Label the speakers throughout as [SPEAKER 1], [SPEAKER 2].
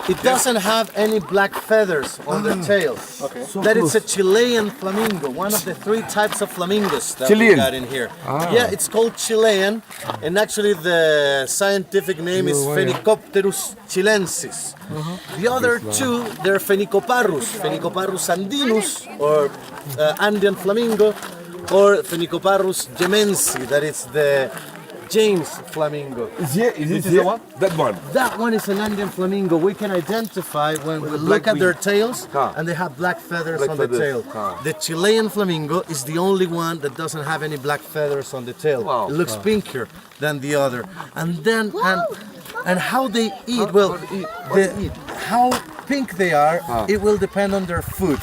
[SPEAKER 1] It doesn't have any black feathers on the tail.
[SPEAKER 2] Okay.
[SPEAKER 1] That is a Chilean flamingo, one of the 3 types of flamingos that we
[SPEAKER 3] Chilean?
[SPEAKER 1] got in here. Yeah, it's called Chilean, and actually the scientific name is Phenicopterus chilensis. The other 2, they're Phenicoparus andinus, or Andean flamingo, or Phenicoparus jemensi, that is the James flamingo.
[SPEAKER 3] Is it the one? That one.
[SPEAKER 1] That one is an Andean flamingo. We can identify when we look at their tails, and they have black feathers on the tail. The Chilean flamingo is the only one that doesn't have any black feathers on the tail. It looks pinker than the other. And then, and how they eat, well, how pink they are, it will depend on their food.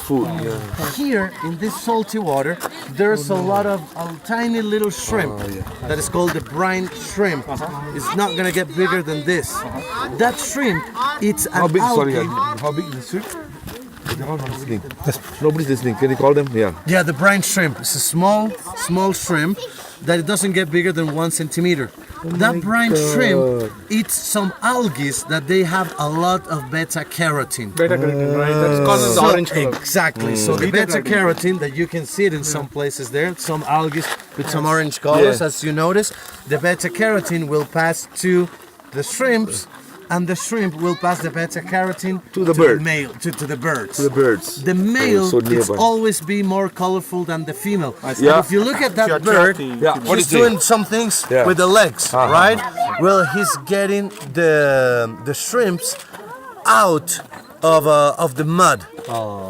[SPEAKER 1] Here, in this salty water, there's a lot of tiny little shrimp that is called the brine shrimp. It's not gonna get bigger than this. That shrimp eats an
[SPEAKER 3] How big? Sorry,
[SPEAKER 1] algae.
[SPEAKER 3] how big is the shrimp? Nobody's listening. Nobody's listening. Can you call them? Yeah.
[SPEAKER 1] Yeah, the brine shrimp. It's a small shrimp that it doesn't get bigger than 1 centimeter. That brine shrimp eats some algae that they have a lot of beta carotene.
[SPEAKER 2] Beta carotene, right? That's causes the orange color.
[SPEAKER 1] Exactly. So the beta carotene that you can see it in some places there, some algae with some orange colors, as you notice, the beta carotene will pass to the shrimps, and the shrimp will pass the beta carotene
[SPEAKER 3] To the bird.
[SPEAKER 1] the male, to the birds.
[SPEAKER 3] The birds.
[SPEAKER 1] The male
[SPEAKER 3] so
[SPEAKER 1] it's
[SPEAKER 3] nearby.
[SPEAKER 1] always be more colorful than the female.
[SPEAKER 3] Yeah.
[SPEAKER 1] If you look at that
[SPEAKER 2] To
[SPEAKER 1] bird,
[SPEAKER 2] attract the-
[SPEAKER 3] Yeah. What
[SPEAKER 1] he's
[SPEAKER 3] is it?
[SPEAKER 1] doing some things with the legs, right? Well, he's getting the shrimps out of the mud.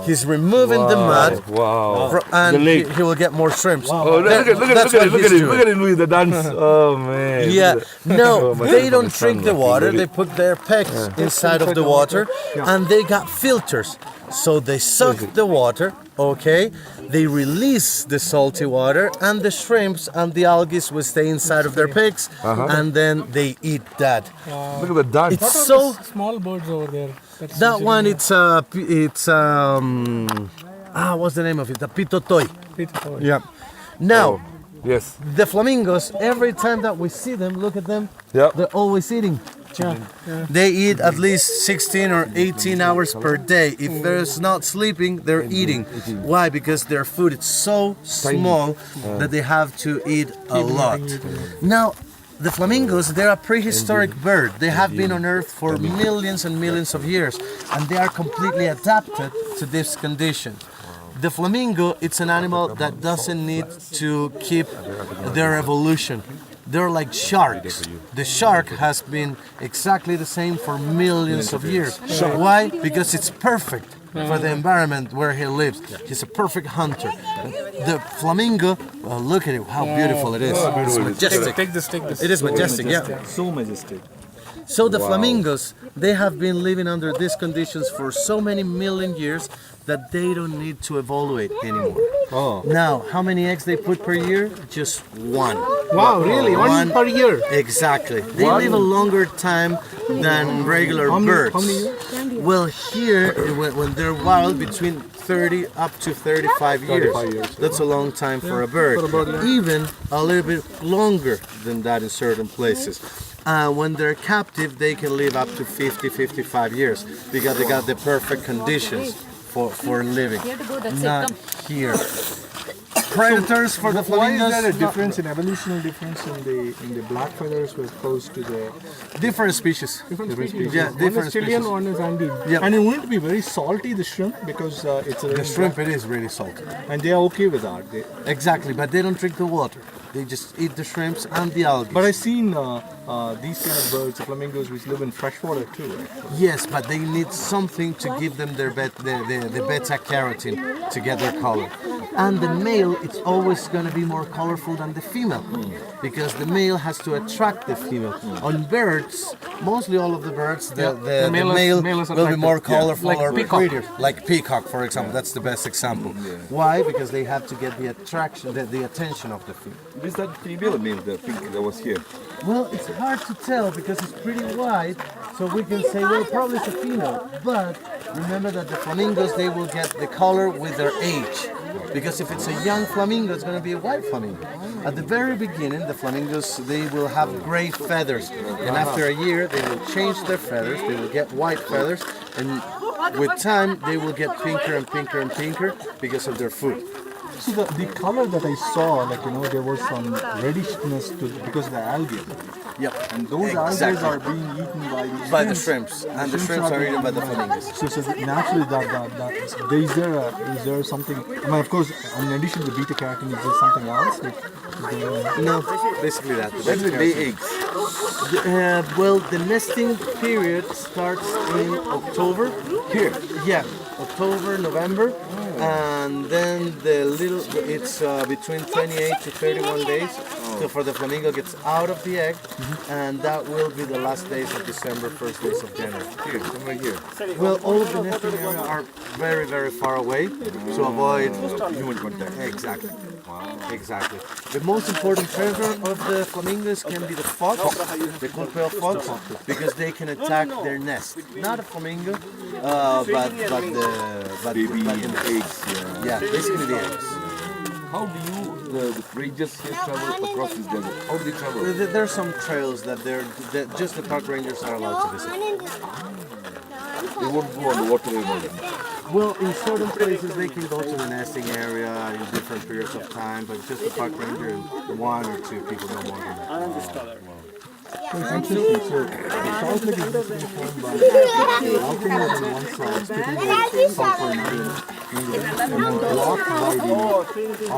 [SPEAKER 1] He's removing the mud,
[SPEAKER 3] Wow.
[SPEAKER 1] and
[SPEAKER 3] The leg.
[SPEAKER 1] he will get more shrimps.
[SPEAKER 3] Oh, look at
[SPEAKER 1] That's what he's doing.
[SPEAKER 3] Look at him with the dance. Oh man.
[SPEAKER 1] Yeah, no,
[SPEAKER 3] my
[SPEAKER 1] they
[SPEAKER 3] son,
[SPEAKER 1] don't
[SPEAKER 3] my
[SPEAKER 1] drink
[SPEAKER 3] son,
[SPEAKER 1] the
[SPEAKER 3] my
[SPEAKER 1] water.
[SPEAKER 3] son.
[SPEAKER 1] They put their pecs inside of the water, and they got filters. So they suck the water, okay? They release the salty water, and the shrimps and the algae will stay inside of their pecs, and then they eat that.
[SPEAKER 3] Look at the dance.
[SPEAKER 1] It's so.
[SPEAKER 2] Small birds over there. That's
[SPEAKER 1] That one, it's what's the name of it? The pitotoi. Yeah. Now,
[SPEAKER 3] Yes.
[SPEAKER 1] the flamingos, every time that we see them, look at them,
[SPEAKER 3] Yeah.
[SPEAKER 1] they're always eating. They eat at least 16 or 18 hours per day. If they're not sleeping, they're eating. Why? Because their food is so small that they have to eat a lot. Now, the flamingos, they're a prehistoric bird. They have been on Earth for millions and millions of years, and they are completely adapted to this condition. The flamingo, it's an animal that doesn't need to keep their evolution. They're like sharks. The shark has been exactly the same for millions of years. Why? Because it's perfect for the environment where he lives. He's a perfect hunter. The flamingo, well, look at it, how beautiful it is. It's majestic.
[SPEAKER 2] Take this.
[SPEAKER 1] It is majestic, yeah.
[SPEAKER 2] So majestic.
[SPEAKER 1] So the flamingos, they have been living under these conditions for so many million years that they don't need to evaluate anymore. Now, how many eggs they put per year? Just 1.
[SPEAKER 2] Wow, really? One per year?
[SPEAKER 1] Exactly. They live a longer time than regular birds.
[SPEAKER 2] How many years?
[SPEAKER 1] Well, here, when they're wild, between 30 up to 35 years.
[SPEAKER 2] 35 years.
[SPEAKER 1] That's a long time for a bird. Even a little bit longer than that in certain places. When they're captive, they can live up to 50, 55 years because they got the perfect conditions for living. Not here. Predators for the
[SPEAKER 2] Why is
[SPEAKER 1] flamingos.
[SPEAKER 2] there a difference in evolutionary difference in the black feathers as opposed to the
[SPEAKER 1] Different species.
[SPEAKER 2] different species?
[SPEAKER 1] Yeah,
[SPEAKER 2] One
[SPEAKER 1] different
[SPEAKER 2] is Chilean,
[SPEAKER 1] species.
[SPEAKER 2] one is Andean.
[SPEAKER 1] Yeah.
[SPEAKER 2] And it won't be very salty, the shrimp, because it's a
[SPEAKER 1] The shrimp, it is really salty.
[SPEAKER 2] and they are okay with that.
[SPEAKER 1] Exactly, but they don't drink the water. They just eat the shrimps and the algae.
[SPEAKER 2] But I've seen these kind of birds, the flamingos, which live in freshwater too, right?
[SPEAKER 1] Yes, but they need something to give them their the beta carotene to get their color. And the male, it's always going to be more colorful than the female because the male has to attract the female. On birds, mostly all of the birds, the male
[SPEAKER 2] male is
[SPEAKER 1] will be
[SPEAKER 2] attractive.
[SPEAKER 1] more colorful
[SPEAKER 2] Like
[SPEAKER 1] or
[SPEAKER 2] peacock.
[SPEAKER 1] prettier. Like peacock, for example. That's the best example. Why? Because they have to get the attraction, the attention of the female.
[SPEAKER 3] Is that female mean the pink that was here?
[SPEAKER 1] Well, it's hard to tell because it's pretty wide, so we can say, well, probably it's a female. But remember that the flamingos, they will get the color with their age. Because if it's a young flamingo, it's going to be a white flamingo. At the very beginning, the flamingos, they will have gray feathers. And after a year, they will change their feathers, they will get white feathers, and with time they will get pinker and pinker and pinker because of their food.
[SPEAKER 2] So the color that I saw, like there was some reddishness to because of the algae.
[SPEAKER 1] Yep.
[SPEAKER 2] And those algae are being eaten
[SPEAKER 1] by the shrimps, and the shrimps are eaten by the flamingos.
[SPEAKER 2] So naturally, is there something? I mean, of course, in addition to beta carotene, is there something else?
[SPEAKER 1] No, basically that.
[SPEAKER 3] When do they lay eggs?
[SPEAKER 1] Well, the nesting period starts in October.
[SPEAKER 3] Here.
[SPEAKER 1] Yeah, October, November, and then it's between 28 to 31 days till for the flamingo gets out of the egg, and that will be the last days of December, first days of January.
[SPEAKER 3] Here, somewhere here.
[SPEAKER 1] Well, all of the nesting areas are very, very far away to avoid
[SPEAKER 3] Human contact.
[SPEAKER 1] Exactly. Exactly. The most important predator of the flamingos can be the fox, the culpel fox, because they can attack their nest. Not a flamingo, but
[SPEAKER 3] Baby
[SPEAKER 1] the
[SPEAKER 3] and eggs.
[SPEAKER 1] yeah, basically the eggs.
[SPEAKER 3] How do the rangers here travel across this desert? How do they travel?
[SPEAKER 1] There are some trails that just the park rangers are allowed to visit.
[SPEAKER 3] They won't go on the waterway.
[SPEAKER 1] Well, in certain places they can go to the nesting area in different periods of time, but just the park ranger and one or two people, no more than that.
[SPEAKER 2] It's interesting. So the salt lake is being formed by volcanoes on one side, spitting out sulfur and rain, and blocked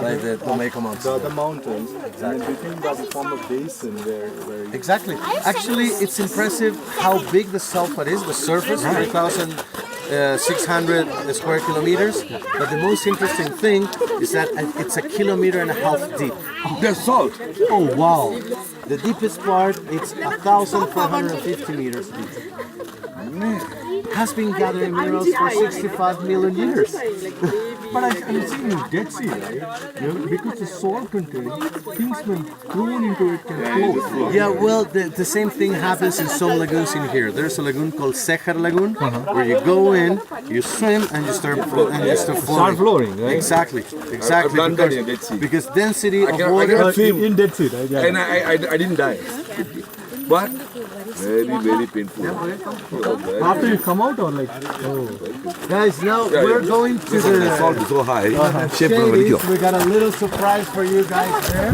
[SPEAKER 1] By the Tomaico Mountains.
[SPEAKER 2] the mountains. And then between that we form a basin where
[SPEAKER 1] Exactly. Actually, it's impressive how big the sulfate is, the surface, 3,600 square kilometers. But the most interesting thing is that it's a kilometer and a half deep.
[SPEAKER 3] There's salt.
[SPEAKER 1] Oh, wow. The deepest part, it's 1,450 meters deep. Has been gathering minerals for 65 million years.
[SPEAKER 2] But I'm seeing in Dead Sea, right? Because the salt content, things when thrown into it can float.
[SPEAKER 1] Yeah, well, the same thing happens in some lagoons in here. There's a lagoon called Cejar Lagoon, where you go in, you swim, and you start floating.
[SPEAKER 2] Start flowing, right?
[SPEAKER 1] Exactly.
[SPEAKER 3] I've done that in Dead Sea.
[SPEAKER 1] Because density of
[SPEAKER 3] I
[SPEAKER 1] water.
[SPEAKER 3] cannot swim.
[SPEAKER 2] In Dead Sea, right? Yeah.
[SPEAKER 3] And I didn't die. But very, very painful.
[SPEAKER 2] After you come out or like,
[SPEAKER 1] Guys, now we're going to
[SPEAKER 3] The
[SPEAKER 1] the
[SPEAKER 3] salt is so high.
[SPEAKER 1] Shadys. We got a little surprise for you guys there.